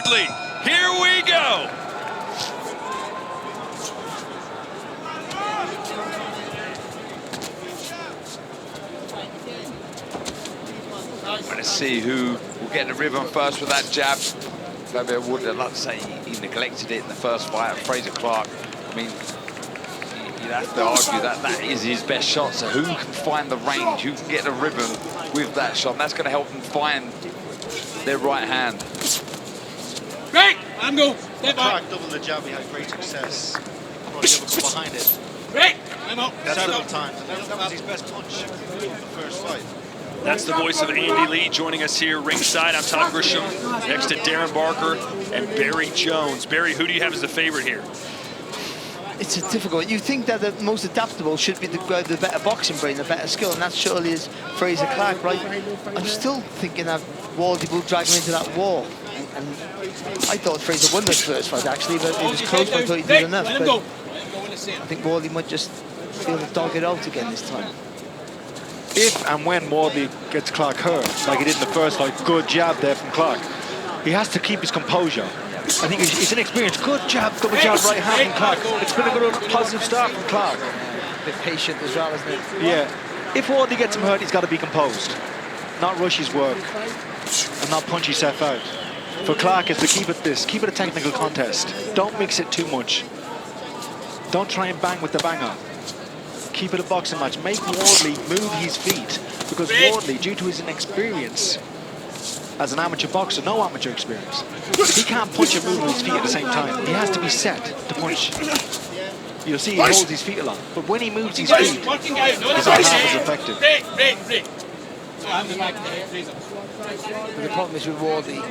Wardley. Here we go. Let's see who will get the rhythm first with that jab. Fabio Wardley, I'd like to say he neglected it in the first fight. Frazer Clarke, I mean, you'd have to argue that that is his best shot. So who can find the range, who can get the rhythm with that shot? And that's going to help them find their right hand. Great! I'm going. Clarke doubled the jab, he had great success. Probably able to come behind it. Great! I'm out. Several times. And that was his best punch in the first fight. That's the voice of Andy Lee joining us here ringside. I'm Todd Grisham, next to Darren Barker and Barry Jones. Barry, who do you have as the favorite here? It's a difficult. You think that the most adaptable should be the better boxing brain, the better skill, and that surely is Frazer Clarke, right? I'm still thinking that Wardley will drag him into that wall. And I thought Frazer won this first fight, actually, but it was close. I thought he did enough. But I think Wardley might just feel to dog it out again this time. If and when Wardley gets Clarke hurt, like he did in the first fight, good jab there from Clarke, he has to keep his composure. I think he's inexperienced. Good jab, double jab, right hand from Clarke. It's been a good positive start from Clarke. A bit patient as well, isn't it? Yeah. If Wardley gets him hurt, he's got to be composed. Not rush his work and not punch himself out. For Clarke is to keep it a technical contest. Don't mix it too much. Don't try and bang with the banger. Keep it a boxing match. Make Wardley move his feet, because Wardley, due to his inexperience as an amateur boxer, no amateur experience, he can't punch and move with his feet at the same time. He has to be set to punch. You'll see he holds his feet a lot, but when he moves his feet, he's not half as effective. But the problem is with Wardley,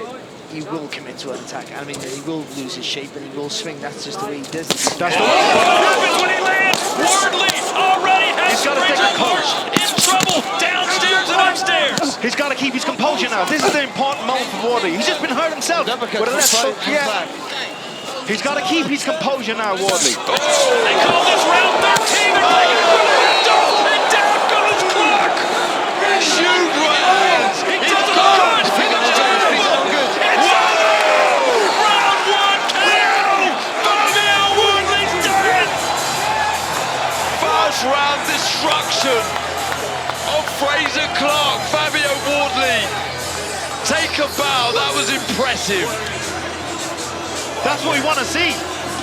he will commit to an attack. I mean, he will lose his shape and he will swing. That's just the way he does it. That's what happens when he lands. Wardley already has Frazer Clarke in trouble downstairs and upstairs. He's got to keep his composure now. This is the important moment for Wardley. He's just been hurt himself. He's got to keep his composure now, Wardley. Oh, they call this round 13. They're making it for the window. And down goes Clarke. Shoot rounds. He does it good. Round destruction of Frazer Clarke. Fabio Wardley, take a bow. That was impressive. That's what we want to see.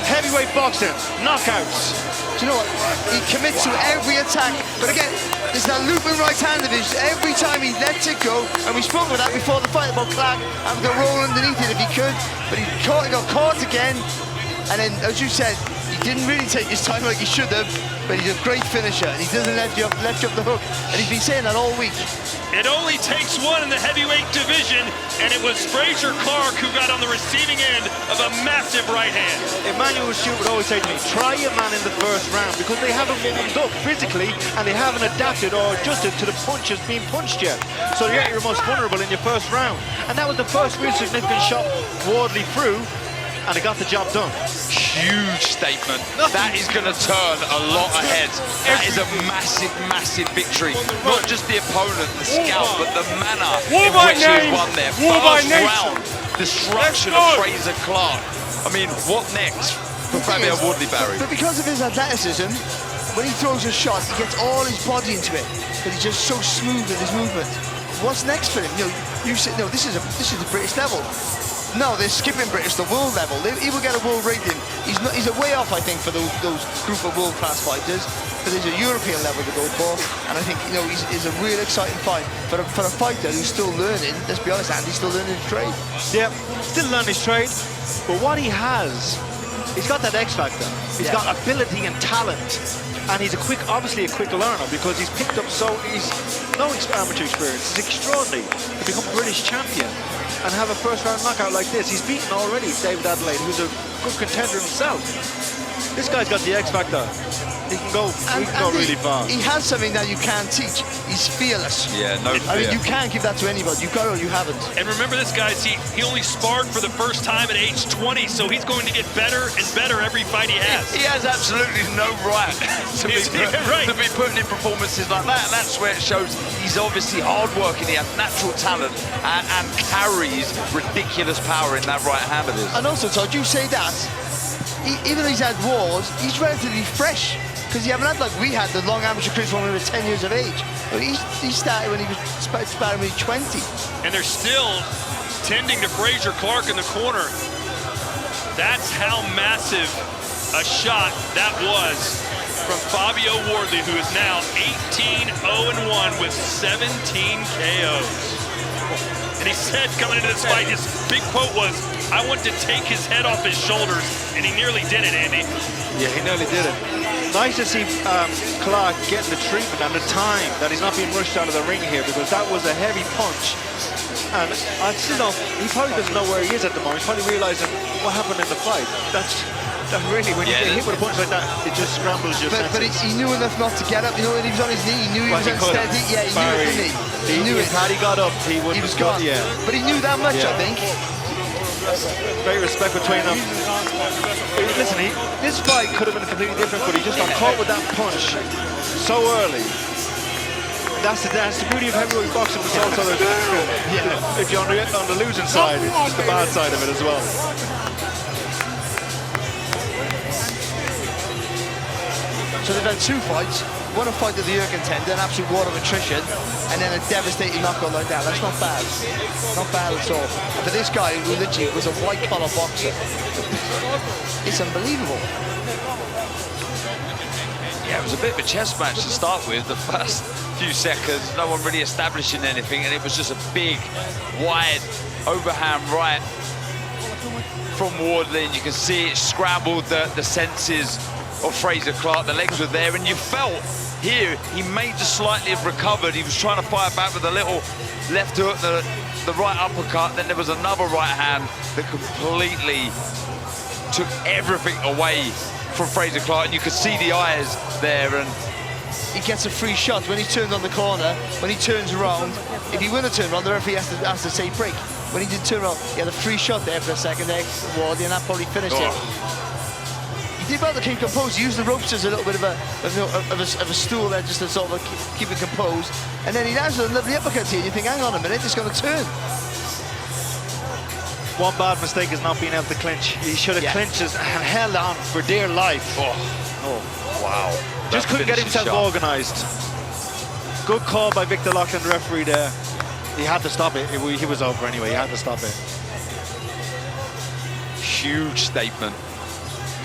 Heavyweight boxing, knockouts. Do you know what? He commits to every attack, but again, there's that looping right hand of his. Every time he lets it go, and we spoke about that before the fight about Clarke having to roll underneath it if he could, but he got caught again, and then, as you said, he didn't really take his time like he should have, but he's a great finisher, and he doesn't let you off the hook, and he's been saying that all week. It only takes one in the heavyweight division, and it was Frazer Clarke who got on the receiving end of a massive right hand. Emmanuel Stewart would always say to me, try your man in the first round, because they haven't warmed up physically, and they haven't adapted or adjusted to the punches being punched yet. So you're at your most vulnerable in your first round. And that was the first real significant shot Wardley threw, and it got the job done. Huge statement. That is going to turn a lot of heads. That is a massive, massive victory. Not just the opponent, the scout, but the manner in which he's won there. First round destruction of Frazer Clarke. I mean, what next for Fabio Wardley, Barry? But because of his athleticism, when he throws a shot, he gets all his body into it. But he's just so smooth with his movement. What's next for him? You said, no, this is the British level. No, they're skipping British, the world level. He will get a world rating. He's a way off, I think, for those group of world-class fighters. But there's a European level to go for, and I think he's a real exciting fight for a fighter who's still learning. Let's be honest, Andy's still learning his trade. Yeah, still learning his trade. But what he has, he's got that X factor. He's got ability and talent, and he's obviously a quick learner, because he's picked up he's no amateur experience. It's extraordinary to become British champion and have a first-round knockout like this. He's beaten already David Adelaide, who's a good contender himself. This guy's got the X factor. He can go really fast. He has something that you can't teach. He's fearless. Yeah, no fear. I mean, you can't give that to anybody. You got it or you haven't. And remember this, guys, he only sparred for the first time at age 20, so he's going to get better and better every fight he has. He has absolutely no right to be putting in performances like that, and that's where it shows he's obviously hard-working, he has natural talent, and carries ridiculous power in that right hand of his. And also, Todd, you say that, even though he's had wars, he's relatively fresh. Because you haven't had, like we had, the long amateur careers when we were 10 years of age. But he started when he was sparring when he was 20. And they're still tending to Frazer Clarke in the corner. That's how massive a shot that was from Fabio Wardley, who is now 18-0-1 with 17 KOs. And he said coming into this fight, his big quote was, "I want to take his head off his shoulders," and he nearly did it, Andy. Yeah, he nearly did it. Nice to see Clarke getting the treatment and the time, that he's not being rushed out of the ring here, because that was a heavy punch. And he probably doesn't know where he is at the moment. He's probably realizing what happened in the fight. That really, when you get hit with a punch like that, it just scrambles your senses. But he knew enough not to get up. You know, when he was on his knee, he knew he was unsteady. Yeah, he knew it, didn't he? He knew it. Had he got up, he wouldn't was gone. Yeah. But he knew that much, I think. Great respect between them. Listen, this fight could have been completely different, but he just got caught with that punch so early. That's the beauty of heavyweight boxing, but also if you're on the losing side, it's the bad side of it as well. So they've had two fights. One a fight to the Jurgen tender, an absolute war of attrition, and then a devastating knockout like that. That's not bad. Not bad at all. And for this guy who literally was a white-collar boxer, it's unbelievable. Yeah, it was a bit of a chess match to start with. The first few seconds, no one really establishing anything, and it was just a big, wide, overhand right from Wardley, and you can see it scrambled the senses of Frazer Clarke. The legs were there, and you felt here he may just slightly have recovered. He was trying to fire back with a little left hook, the right uppercut. Then there was another right hand that completely took everything away from Frazer Clarke, and you could see the eyes there. And he gets a free shot when he turns on the corner. When he turns around, if he wouldn't turn around, the referee has to say break. When he did turn around, he had a free shot there for a second there, Wardley, and that probably finished him. He did well to keep composed. He used the ropes as a little bit of a stool there, just to sort of keep it composed. And then he lands with a lovely uppercut here. You think, hang on a minute, it's going to turn. One bad mistake is not being able to clinch. He should have clinched and held on for dear life. Oh, wow. Just couldn't get himself organised. Good call by Victor Loughlin, the referee there. He had to stop it. He was over anyway. He had to stop it. Huge statement.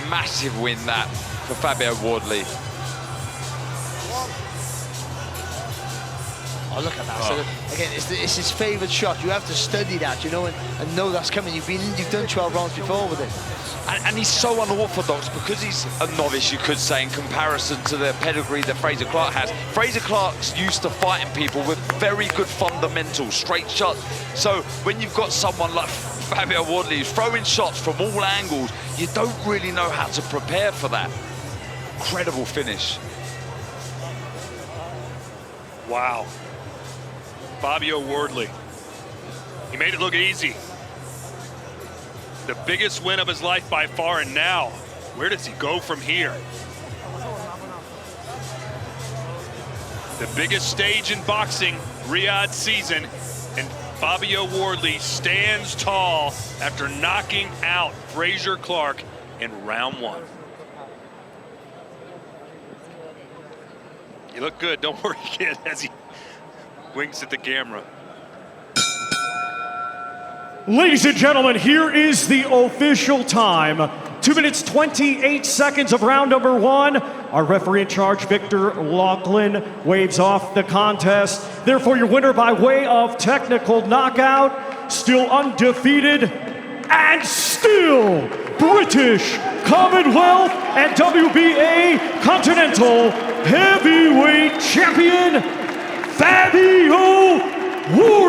Massive win that for Fabio Wardley. Oh, look at that. So again, it's his favourite shot. You have to study that, you know, and know that's coming. You've done 12 rounds before with it. And he's so unorthodox because he's a novice, you could say, in comparison to the pedigree that Frazer Clarke has. Frazer Clarke's used to fighting people with very good fundamentals, straight shots. So when you've got someone like Fabio Wardley who's throwing shots from all angles, you don't really know how to prepare for that. Incredible finish. Wow. Fabio Wardley. He made it look easy. The biggest win of his life by far, and now, where does he go from here? The biggest stage in boxing, Riyadh season, and Fabio Wardley stands tall after knocking out Frazer Clarke in round one. You look good, don't worry, kid, as he winks at the camera. Ladies and gentlemen, here is the official time. 2 minutes, 28 seconds of round number one. Our referee in charge, Victor Loughlin, waves off the contest. Therefore, your winner by way of technical knockout, still undefeated, and still British Commonwealth and WBA Continental Heavyweight Champion, Fabio Wardley.